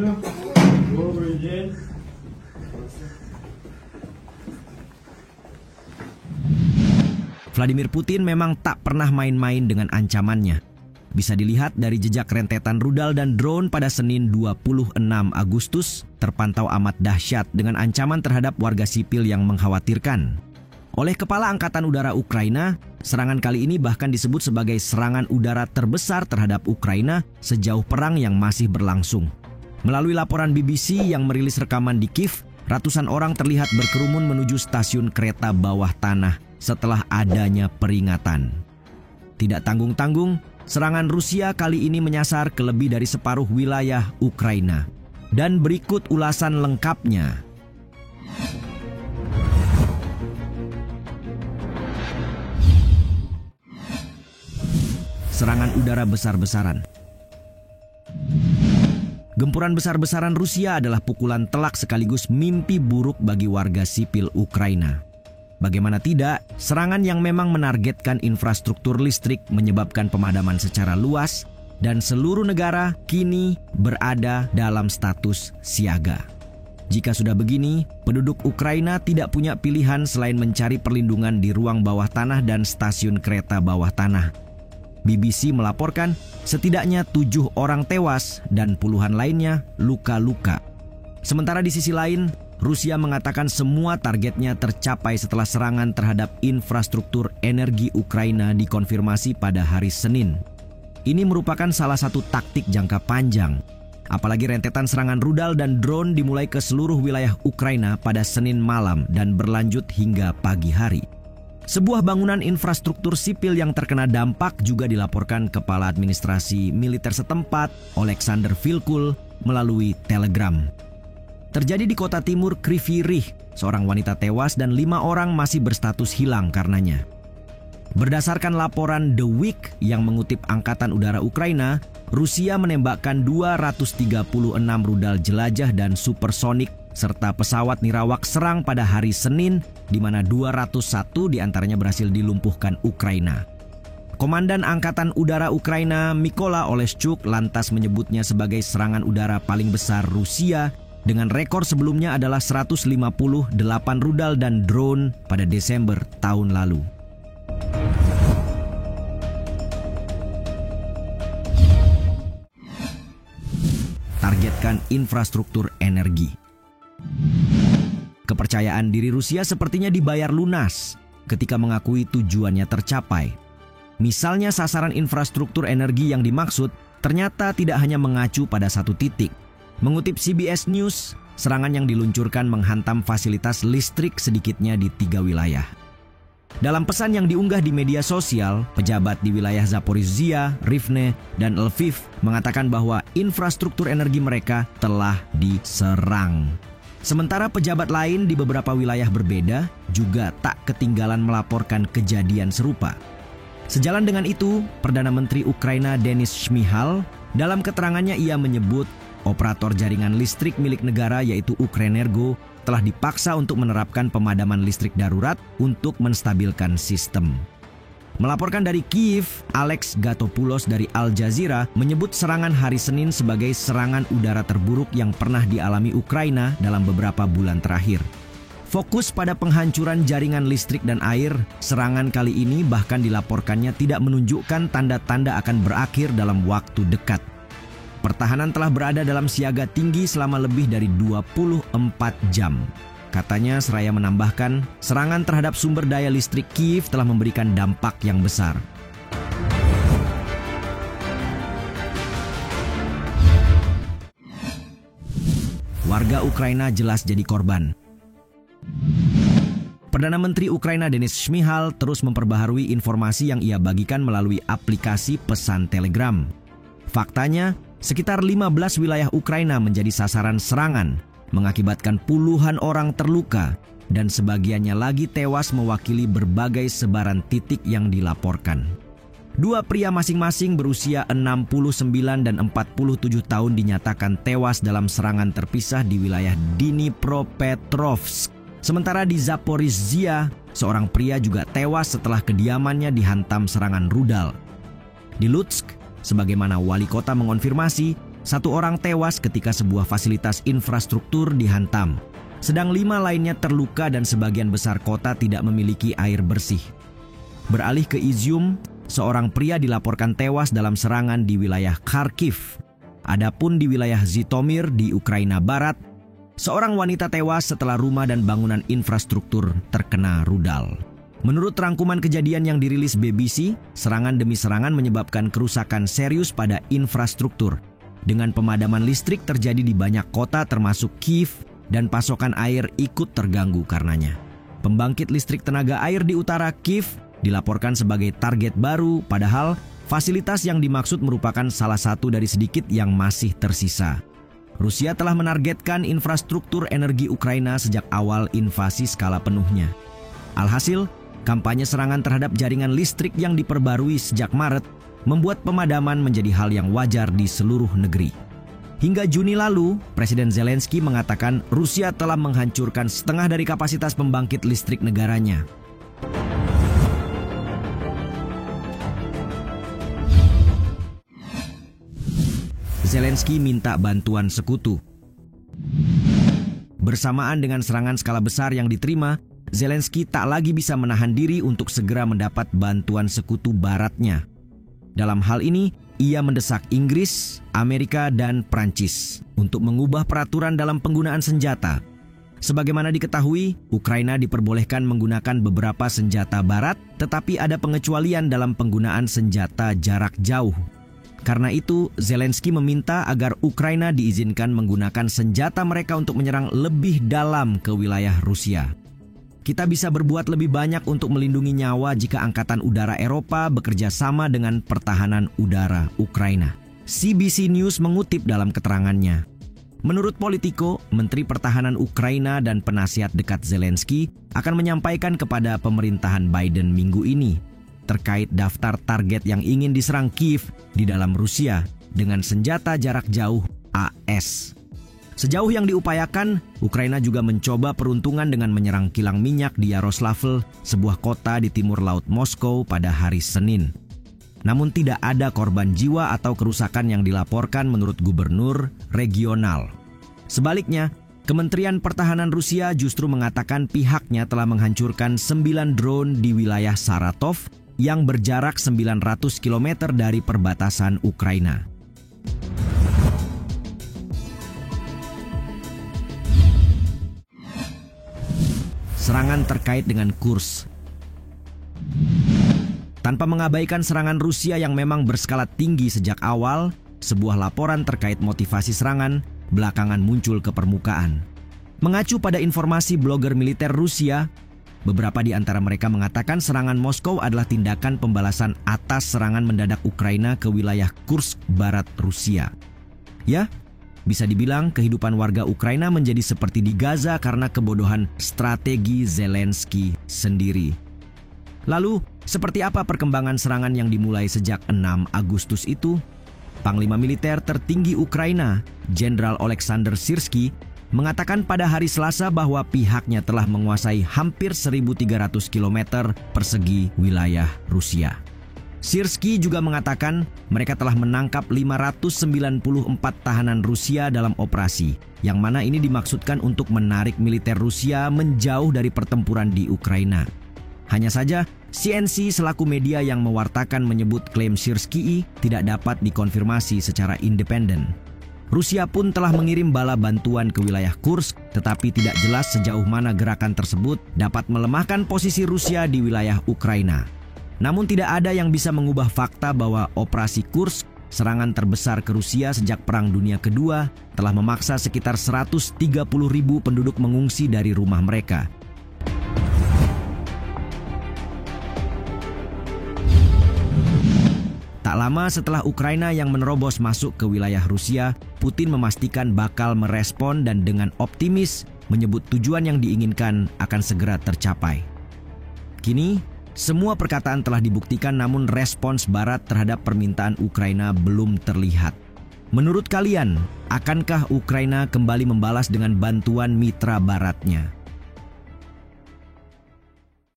Добрый день. Vladimir Putin memang tak pernah main-main dengan ancamannya. Bisa dilihat dari jejak rentetan rudal dan drone pada Senin 26 Agustus terpantau amat dahsyat dengan ancaman terhadap warga sipil yang mengkhawatirkan. Oleh Kepala Angkatan Udara Ukraina, serangan kali ini bahkan disebut sebagai serangan udara terbesar terhadap Ukraina sejauh perang yang masih berlangsung. Melalui laporan BBC yang merilis rekaman di Kiev, ratusan orang terlihat berkerumun menuju stasiun kereta bawah tanah setelah adanya peringatan. Tidak tanggung-tanggung, serangan Rusia kali ini menyasar ke lebih dari separuh wilayah Ukraina. Dan berikut ulasan lengkapnya. Serangan udara besar-besaran. Gempuran besar-besaran Rusia adalah pukulan telak sekaligus mimpi buruk bagi warga sipil Ukraina. Bagaimana tidak, serangan yang memang menargetkan infrastruktur listrik menyebabkan pemadaman secara luas dan seluruh negara kini berada dalam status siaga. Jika sudah begini, penduduk Ukraina tidak punya pilihan selain mencari perlindungan di ruang bawah tanah dan stasiun kereta bawah tanah. BBC melaporkan setidaknya 7 orang tewas dan puluhan lainnya luka-luka. Sementara di sisi lain, Rusia mengatakan semua targetnya tercapai setelah serangan terhadap infrastruktur energi Ukraina dikonfirmasi pada hari Senin. Ini merupakan salah satu taktik jangka panjang. Apalagi rentetan serangan rudal dan drone dimulai ke seluruh wilayah Ukraina pada Senin malam dan berlanjut hingga pagi hari. Sebuah bangunan infrastruktur sipil yang terkena dampak juga dilaporkan Kepala Administrasi Militer setempat, Oleksandr Vilkul, melalui Telegram. Terjadi di kota timur Kryvyi Rih, seorang wanita tewas dan 5 orang masih berstatus hilang karenanya. Berdasarkan laporan The Week yang mengutip Angkatan Udara Ukraina, Rusia menembakkan 236 rudal jelajah dan supersonik serta pesawat nirawak serang pada hari Senin, di mana 201 diantaranya berhasil dilumpuhkan Ukraina. Komandan Angkatan Udara Ukraina Mykola Oleschuk lantas menyebutnya sebagai serangan udara paling besar Rusia, dengan rekor sebelumnya adalah 158 rudal dan drone pada Desember tahun lalu. Targetkan infrastruktur energi. Kepercayaan diri Rusia sepertinya dibayar lunas ketika mengakui tujuannya tercapai. Misalnya sasaran infrastruktur energi yang dimaksud ternyata tidak hanya mengacu pada satu titik. Mengutip CBS News, serangan yang diluncurkan menghantam fasilitas listrik sedikitnya di 3 wilayah. Dalam pesan yang diunggah di media sosial, pejabat di wilayah Zaporizhia, Rivne, dan Lviv mengatakan bahwa infrastruktur energi mereka telah diserang. Sementara pejabat lain di beberapa wilayah berbeda juga tak ketinggalan melaporkan kejadian serupa. Sejalan dengan itu, Perdana Menteri Ukraina Denis Shmyhal dalam keterangannya ia menyebut operator jaringan listrik milik negara yaitu Ukrenergo telah dipaksa untuk menerapkan pemadaman listrik darurat untuk menstabilkan sistem. Melaporkan dari Kiev, Alex Gatopoulos dari Al Jazeera menyebut serangan hari Senin sebagai serangan udara terburuk yang pernah dialami Ukraina dalam beberapa bulan terakhir. Fokus pada penghancuran jaringan listrik dan air, serangan kali ini bahkan dilaporkannya tidak menunjukkan tanda-tanda akan berakhir dalam waktu dekat. Pertahanan telah berada dalam siaga tinggi selama lebih dari 24 jam. Katanya seraya menambahkan, serangan terhadap sumber daya listrik Kiev telah memberikan dampak yang besar. Warga Ukraina jelas jadi korban. Perdana Menteri Ukraina Denis Shmyhal terus memperbaharui informasi yang ia bagikan melalui aplikasi pesan Telegram. Faktanya, sekitar 15 wilayah Ukraina menjadi sasaran serangan, mengakibatkan puluhan orang terluka dan sebagiannya lagi tewas mewakili berbagai sebaran titik yang dilaporkan. 2 pria masing-masing berusia 69 dan 47 tahun dinyatakan tewas dalam serangan terpisah di wilayah Dnipropetrovsk. Sementara di Zaporizhia, seorang pria juga tewas setelah kediamannya dihantam serangan rudal. Di Lutsk, sebagaimana wali kota mengonfirmasi, 1 orang tewas ketika sebuah fasilitas infrastruktur dihantam, sedang 5 lainnya terluka dan sebagian besar kota tidak memiliki air bersih. Beralih ke Izium, seorang pria dilaporkan tewas dalam serangan di wilayah Kharkiv. Adapun di wilayah Zhytomyr di Ukraina Barat, seorang wanita tewas setelah rumah dan bangunan infrastruktur terkena rudal. Menurut rangkuman kejadian yang dirilis BBC, serangan demi serangan menyebabkan kerusakan serius pada infrastruktur. Dengan pemadaman listrik terjadi di banyak kota termasuk Kiev dan pasokan air ikut terganggu karenanya. Pembangkit listrik tenaga air di utara Kiev dilaporkan sebagai target baru, padahal fasilitas yang dimaksud merupakan salah satu dari sedikit yang masih tersisa. Rusia telah menargetkan infrastruktur energi Ukraina sejak awal invasi skala penuhnya. Alhasil, kampanye serangan terhadap jaringan listrik yang diperbarui sejak Maret membuat pemadaman menjadi hal yang wajar di seluruh negeri. Hingga Juni lalu, Presiden Zelensky mengatakan Rusia telah menghancurkan setengah dari kapasitas pembangkit listrik negaranya. Zelensky minta bantuan sekutu. Bersamaan dengan serangan skala besar yang diterima, Zelensky tak lagi bisa menahan diri untuk segera mendapat bantuan sekutu baratnya. Dalam hal ini, ia mendesak Inggris, Amerika, dan Prancis untuk mengubah peraturan dalam penggunaan senjata. Sebagaimana diketahui, Ukraina diperbolehkan menggunakan beberapa senjata barat, tetapi ada pengecualian dalam penggunaan senjata jarak jauh. Karena itu, Zelensky meminta agar Ukraina diizinkan menggunakan senjata mereka untuk menyerang lebih dalam ke wilayah Rusia. Kita bisa berbuat lebih banyak untuk melindungi nyawa jika Angkatan Udara Eropa bekerja sama dengan Pertahanan Udara Ukraina. CBC News mengutip dalam keterangannya. Menurut Politico, Menteri Pertahanan Ukraina dan penasihat dekat Zelensky akan menyampaikan kepada pemerintahan Biden minggu ini terkait daftar target yang ingin diserang Kiev di dalam Rusia dengan senjata jarak jauh AS. Sejauh yang diupayakan, Ukraina juga mencoba peruntungan dengan menyerang kilang minyak di Yaroslavl, sebuah kota di timur laut Moskow pada hari Senin. Namun tidak ada korban jiwa atau kerusakan yang dilaporkan menurut gubernur regional. Sebaliknya, Kementerian Pertahanan Rusia justru mengatakan pihaknya telah menghancurkan 9 drone di wilayah Saratov yang berjarak 900 km dari perbatasan Ukraina. Serangan terkait dengan Kursk. Tanpa mengabaikan serangan Rusia yang memang berskala tinggi sejak awal, sebuah laporan terkait motivasi serangan belakangan muncul ke permukaan. Mengacu pada informasi blogger militer Rusia, beberapa di antara mereka mengatakan serangan Moskow adalah tindakan pembalasan atas serangan mendadak Ukraina ke wilayah Kursk, barat Rusia. Ya, bisa dibilang kehidupan warga Ukraina menjadi seperti di Gaza karena kebodohan strategi Zelensky sendiri. Lalu, seperti apa perkembangan serangan yang dimulai sejak 6 Agustus itu? Panglima militer tertinggi Ukraina, Jenderal Oleksandr Syrskyi, mengatakan pada hari Selasa bahwa pihaknya telah menguasai hampir 1.300 km persegi wilayah Rusia. Syrskyi juga mengatakan mereka telah menangkap 594 tahanan Rusia dalam operasi, yang mana ini dimaksudkan untuk menarik militer Rusia menjauh dari pertempuran di Ukraina. Hanya saja, CNC selaku media yang mewartakan menyebut klaim Syrskyi tidak dapat dikonfirmasi secara independen. Rusia pun telah mengirim bala bantuan ke wilayah Kursk, tetapi tidak jelas sejauh mana gerakan tersebut dapat melemahkan posisi Rusia di wilayah Ukraina. Namun tidak ada yang bisa mengubah fakta bahwa operasi Kursk, serangan terbesar ke Rusia sejak Perang Dunia Kedua, telah memaksa sekitar 130.000 penduduk mengungsi dari rumah mereka. Tak lama setelah Ukraina yang menerobos masuk ke wilayah Rusia, Putin memastikan bakal merespon dan dengan optimis menyebut tujuan yang diinginkan akan segera tercapai. Kini, semua perkataan telah dibuktikan namun respons Barat terhadap permintaan Ukraina belum terlihat. Menurut kalian, akankah Ukraina kembali membalas dengan bantuan mitra Baratnya?